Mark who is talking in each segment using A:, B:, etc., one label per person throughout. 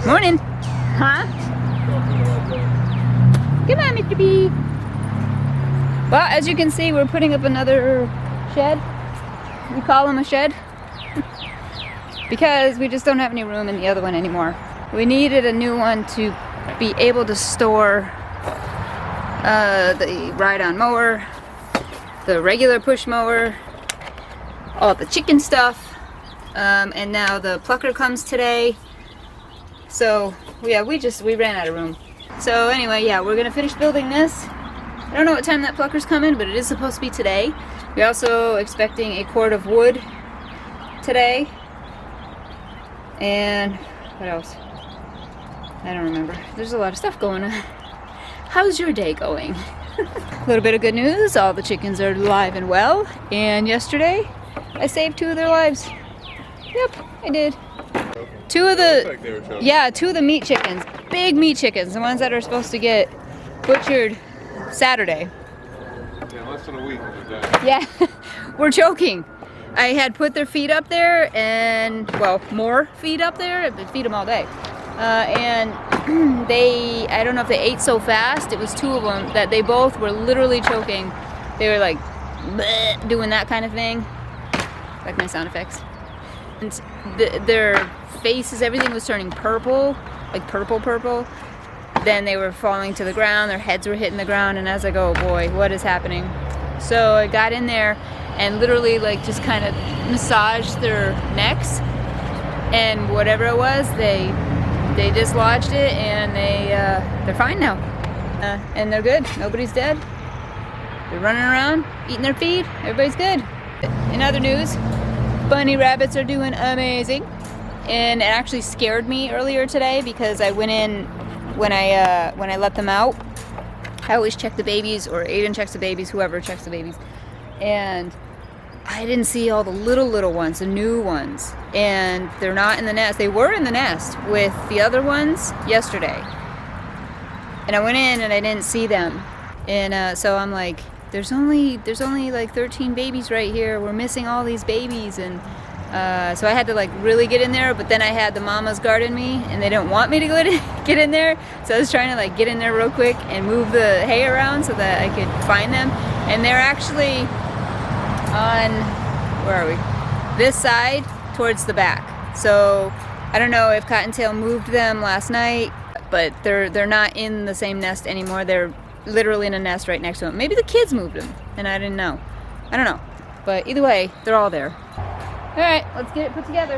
A: Morning. Huh? Come on, Mr. B. Well, as you can see, we're putting up another shed. We call them a shed because we just don't have any room in the other one anymore. We needed a new one to be able to store the ride-on mower, the regular push mower, all the chicken stuff, and now the plucker comes today. So yeah, we ran out of room. So anyway, yeah, we're gonna finish building this. I don't know what time that plucker's coming, but it is supposed to be today. We're also expecting a cord of wood today. And what else? I don't remember. There's a lot of stuff going on. How's your day going? A little bit of good news. All the chickens are alive and well. And yesterday, I saved 2 of their lives. Yep, I did. 2 of the meat chickens. Big meat chickens. The ones that are supposed to get butchered Saturday.
B: Yeah, less than a week and they're dead.
A: Yeah, we're joking. I had put their feet up there and, well, more feet up there. I've feed them all day. And I don't know if they ate so fast, it was 2 of them, that they both were literally choking. They were like, bleh, doing that kind of thing. Like my sound effects. And their faces, everything was turning purple, like purple. Then they were falling to the ground, their heads were hitting the ground, and I was like, oh boy, what is happening? So I got in there and literally like just kind of massaged their necks, and whatever it was, they dislodged it, and they're fine now. And they're good, nobody's dead. They're running around, eating their feed, everybody's good. In other news, bunny rabbits are doing amazing. And it actually scared me earlier today because I went in when I let them out. I always check the babies, or Aiden checks the babies, whoever checks the babies. And I didn't see all the little ones, the new ones. And they're not in the nest. They were in the nest with the other ones yesterday. And I went in and I didn't see them. And so I'm like, there's only like 13 babies right here. We're missing all these babies. And so I had to like really get in there, but then I had the mamas guarding me and they didn't want me to get in there. So I was trying to like get in there real quick and move the hay around so that I could find them. And they're actually on, where are we? This side towards the back. So I don't know if Cottontail moved them last night, but they're not in the same nest anymore. They're literally in a nest right next to them. Maybe the kids moved them and I didn't know. I don't know. But either way, they're all there. All right, let's get it put together.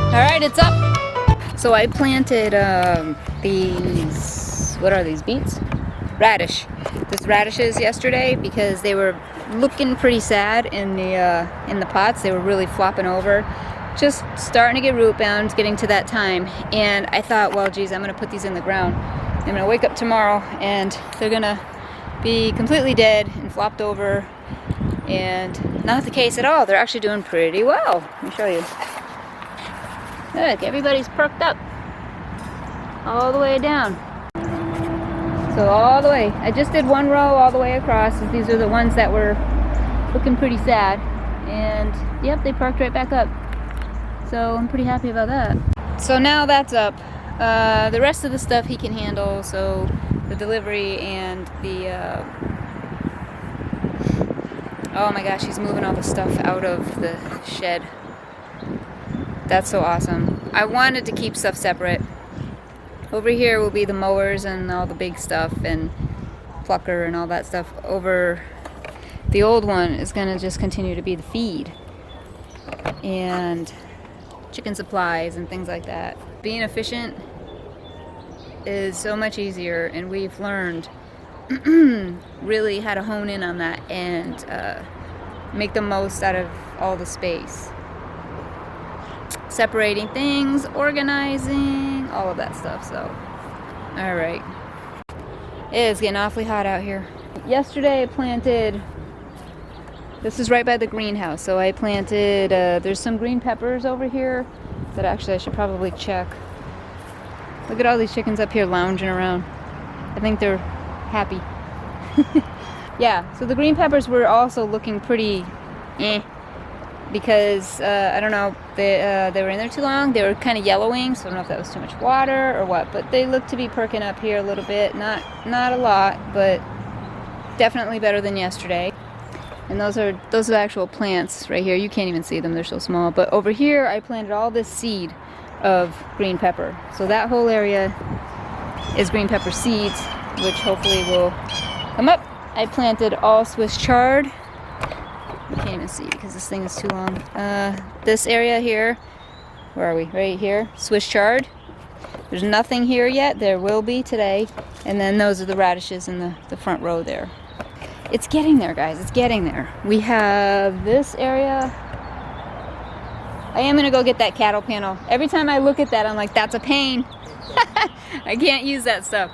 A: All right, it's up. So I planted these, what are these, beets? Radishes yesterday because they were looking pretty sad in the pots. They were really flopping over, just starting to get root bound, getting to that time. And I thought, well, geez, I'm gonna put these in the ground. I'm gonna wake up tomorrow and they're gonna be completely dead and flopped over. And not the case at all. They're actually doing pretty well. Let me show you. Look, everybody's perked up all the way down. So all the way, I just did 1 row all the way across. These are the ones that were looking pretty sad. And yep, they parked right back up. So I'm pretty happy about that. So now that's up. The rest of the stuff he can handle. So the delivery and the, oh my gosh, he's moving all the stuff out of the shed. That's so awesome. I wanted to keep stuff separate. Over here will be the mowers and all the big stuff and plucker and all that stuff. Over the old one is going to just continue to be the feed and chicken supplies and things like that. Being efficient is so much easier, and we've learned really how to hone in on that and make the most out of all the space. Separating things, organizing, all of that stuff. So, all right. It is getting awfully hot out here. Yesterday I planted, this is right by the greenhouse, so I planted, there's some green peppers over here that actually I should probably check. Look at all these chickens up here lounging around. I think they're happy. Yeah, so the green peppers were also looking pretty because I don't know, they were in there too long. They were kind of yellowing, so I don't know if that was too much water or what, but they look to be perking up here a little bit. Not a lot, but definitely better than yesterday. And those are actual plants right here. You can't even see them, they're so small. But over here I planted all this seed of green pepper. So that whole area is green pepper seeds, which hopefully will come up. I planted all Swiss chard. You can't even see because this thing is too long. This area here, where are we? Right here, Swiss chard. There's nothing here yet. There will be today. And then those are the radishes in the front row there. It's getting there, guys. It's getting there. We have this area. I am gonna go get that cattle panel. Every time I look at that, I'm like, that's a pain. I can't use that stuff.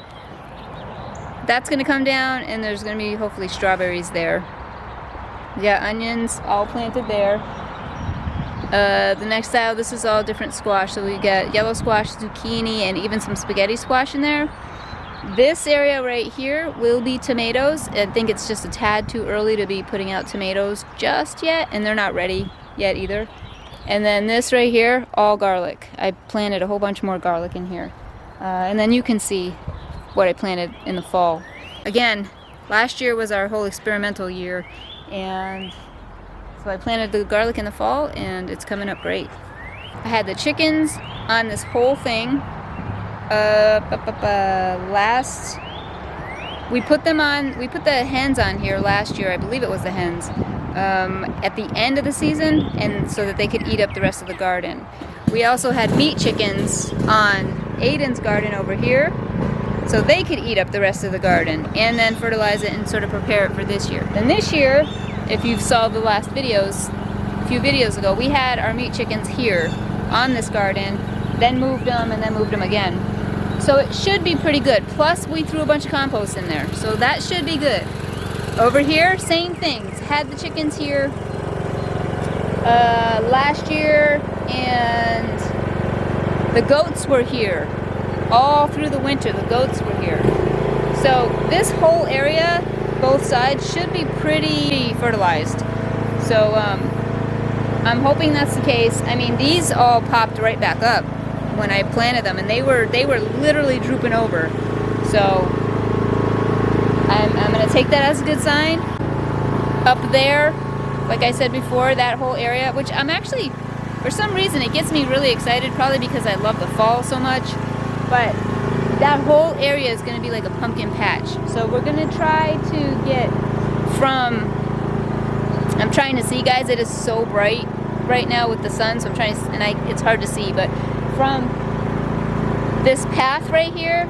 A: That's gonna come down, and there's gonna be hopefully strawberries there. Yeah, onions all planted there. The next aisle, this is all different squash. So we got yellow squash, zucchini, and even some spaghetti squash in there. This area right here will be tomatoes. I think it's just a tad too early to be putting out tomatoes just yet, and they're not ready yet either. And then this right here, all garlic. I planted a whole bunch more garlic in here. And then you can see what I planted in the fall. Again, last year was our whole experimental year, and so I planted the garlic in the fall, and it's coming up great. I had the chickens on this whole thing. We put the hens on here last year. I believe it was the hens. At the end of the season, and so that they could eat up the rest of the garden. We also had meat chickens on Aiden's garden over here, so they could eat up the rest of the garden and then fertilize it and sort of prepare it for this year. Then this year, if you've saw the last videos, a few videos ago, we had our meat chickens here on this garden, then moved them and then moved them again. So it should be pretty good. Plus we threw a bunch of compost in there, so that should be good. Over here, same things. Had the chickens here last year, and the goats were here all through the winter. The goats were here. So this whole area, both sides, should be pretty fertilized. So I'm hoping that's the case. I mean, these all popped right back up when I planted them, and they were literally drooping over. So I'm gonna take that as a good sign. Up there, like I said before, that whole area, which I'm actually, for some reason, it gets me really excited, probably because I love the fall so much, but that whole area is gonna be like a pumpkin patch. So we're gonna try to get from, I'm trying to see, guys, it is so bright right now with the sun, so I'm trying to, and it's hard to see, but from this path right here,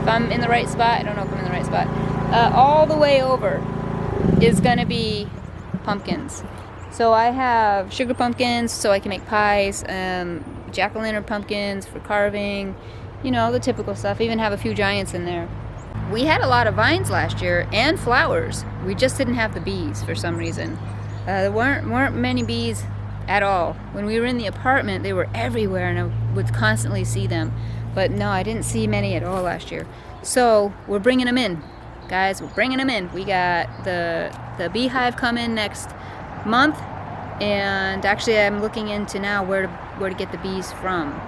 A: if I'm in the right spot, I don't know if I'm in the right spot, all the way over is gonna be pumpkins. So I have sugar pumpkins so I can make pies, jack-o'-lantern pumpkins for carving, you know, the typical stuff. I even have a few giants in there. We had a lot of vines last year and flowers. We just didn't have the bees for some reason. There weren't many bees at all. When we were in the apartment, they were everywhere, and I would constantly see them. But no, I didn't see many at all last year. So we're bringing them in, guys. We're bringing them in. We got the beehive coming next month, and actually I'm looking into now where to get the bees from.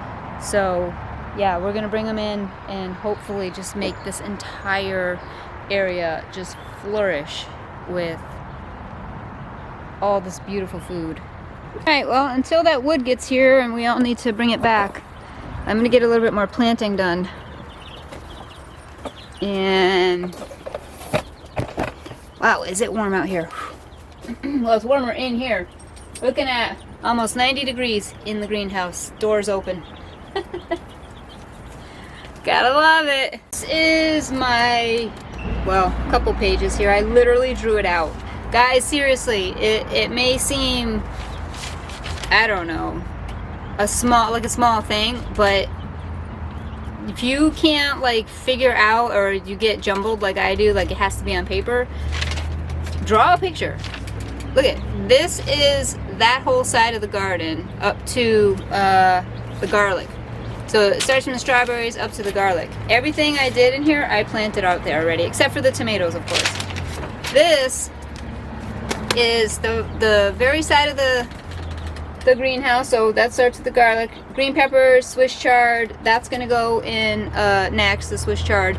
A: So yeah, we're gonna bring them in and hopefully just make this entire area just flourish with all this beautiful food. Alright, well, until that wood gets here and we all need to bring it back, I'm gonna get a little bit more planting done. And wow, is it warm out here? Well, it's warmer in here. Looking at almost 90 degrees in the greenhouse. Doors open. Gotta love it. This is my, well, couple pages here. I literally drew it out. Guys, seriously, it may seem, I don't know, a small thing, but if you can't like figure out, or you get jumbled like I do, like it has to be on paper, draw a picture. Look at this, is that whole side of the garden up to the garlic. So it starts from the strawberries up to the garlic. Everything I did in here, I planted out there already, except for the tomatoes, of course. This is the very side of the greenhouse, so that starts with the garlic. Green peppers, Swiss chard, that's gonna go in next, the Swiss chard.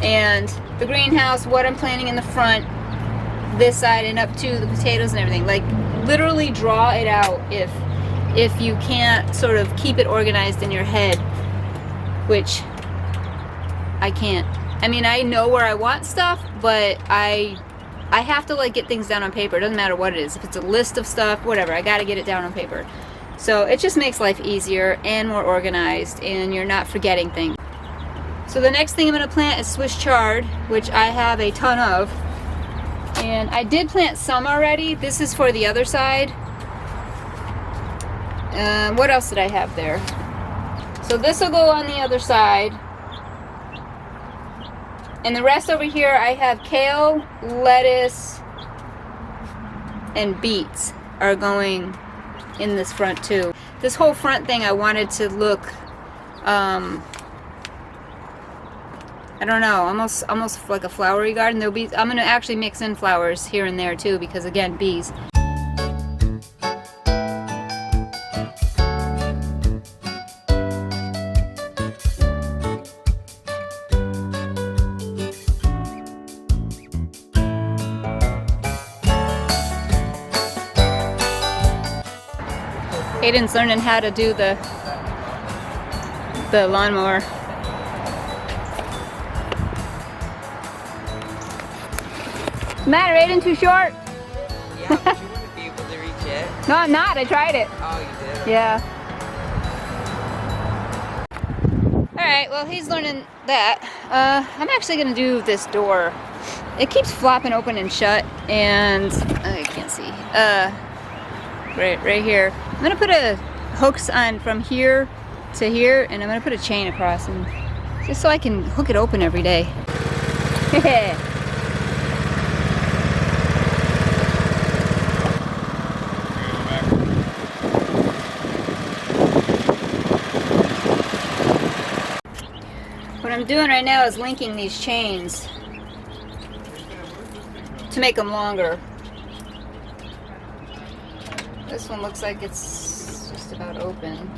A: And the greenhouse, what I'm planting in the front, this side and up to the potatoes and everything. Like, literally draw it out if you can't sort of keep it organized in your head, which I can't. I mean, I know where I want stuff, but I have to like get things down on paper. It doesn't matter what it is. If it's a list of stuff, whatever, I gotta get it down on paper. So it just makes life easier and more organized, and you're not forgetting things. So the next thing I'm gonna plant is Swiss chard, which I have a ton of. And I did plant some already. This is for the other side. What else did I have there? So this will go on the other side. And the rest over here, I have kale, lettuce, and beets are going in this front too. This whole front thing I wanted to look, I don't know, almost like a flowery garden. I'm gonna actually mix in flowers here and there too, because again, bees. Aiden's learning how to do the lawnmower. Matter, Aiden, too short?
C: Yeah, but you wouldn't be able to reach it.
A: No, I'm not. I tried it.
C: Oh, you did?
A: Yeah. Alright, well, he's learning that. I'm actually going to do this door. It keeps flopping open and shut, and I can't see. Right here. I'm going to put hooks on from here to here, and I'm going to put a chain across, and just so I can hook it open every day. What I'm doing right now is linking these chains to make them longer. This one looks like it's just about open.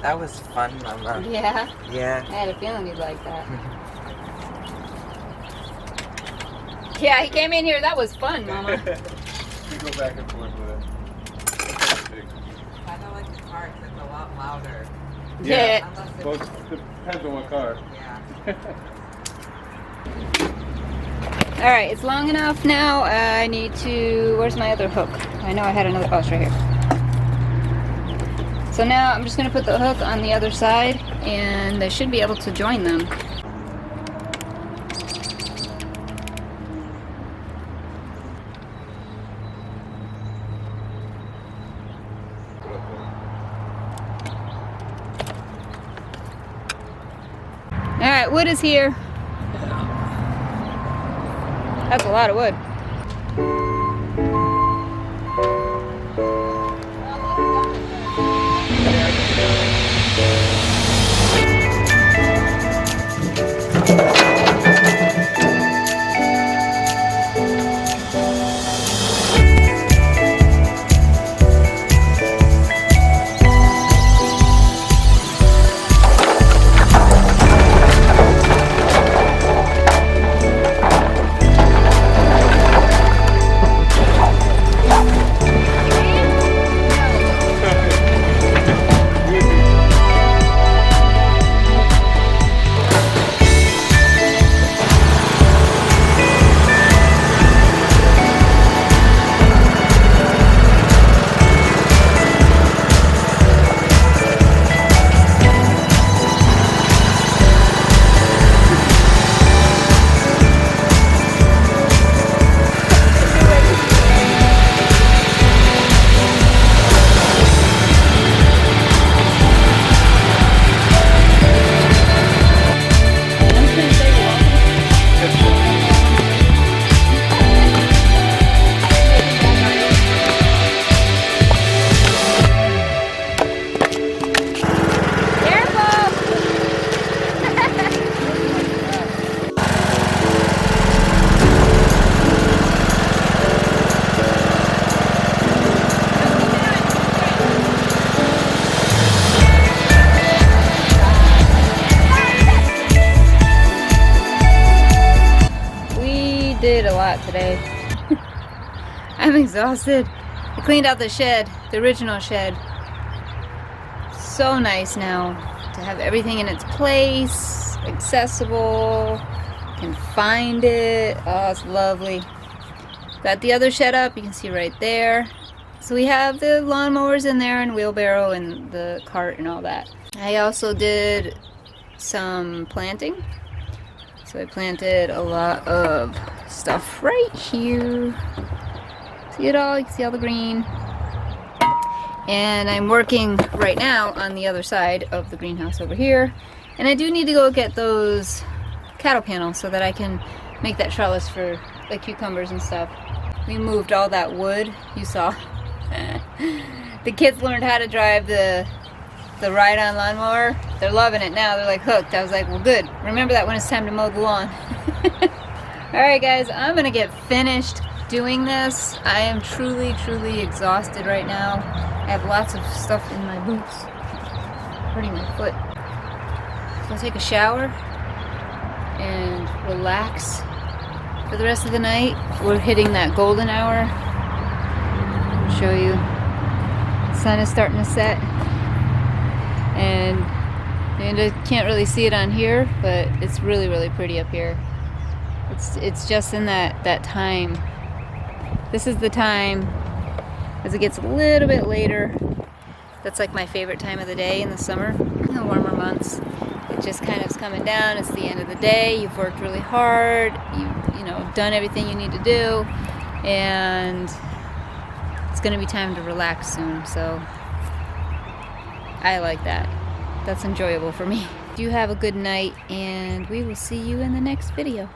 C: That was fun, Mama.
A: Yeah?
C: Yeah.
A: I had a feeling you'd like that. Yeah, he came in here. That was fun, Mama.
B: We go back and forth with it.
C: I don't like the car, it's a lot louder.
A: Yeah.
B: Well, it depends on what car.
C: Yeah.
A: Alright, it's long enough now. I need to... Where's my other hook? I know I had another... Oh, it's right here. So now I'm just going to put the hook on the other side, and I should be able to join them. Alright, wood is here. That's a lot of wood. I'm exhausted. I cleaned out the shed, the original shed. So nice now to have everything in its place, accessible, can find it. Oh, it's lovely. Got the other shed up, you can see right there. So we have the lawnmowers in there and wheelbarrow and the cart and all that. I also did some planting. So I planted a lot of stuff right here. See it all? You can see all the green. And I'm working right now on the other side of the greenhouse over here. And I do need to go get those cattle panels so that I can make that trellis for the cucumbers and stuff. We moved all that wood, you saw. The kids learned how to drive the ride-on lawnmower. They're loving it now. They're like hooked. I was like, well, good. Remember that when it's time to mow the lawn. Alright guys, I'm gonna get finished doing this. I am truly, truly exhausted right now. I have lots of stuff in my boots. Hurting my foot. So I'll take a shower and relax for the rest of the night. We're hitting that golden hour. I'll show you. The sun is starting to set. And I can't really see it on here, but it's really, really pretty up here. It's just in that time. This is the time as it gets a little bit later. That's like my favorite time of the day in the summer, in the warmer months. It just kind of is coming down. It's the end of the day. You've worked really hard. You know, done everything you need to do, and it's going to be time to relax soon. So I like that. That's enjoyable for me. You have a good night, and we will see you in the next video.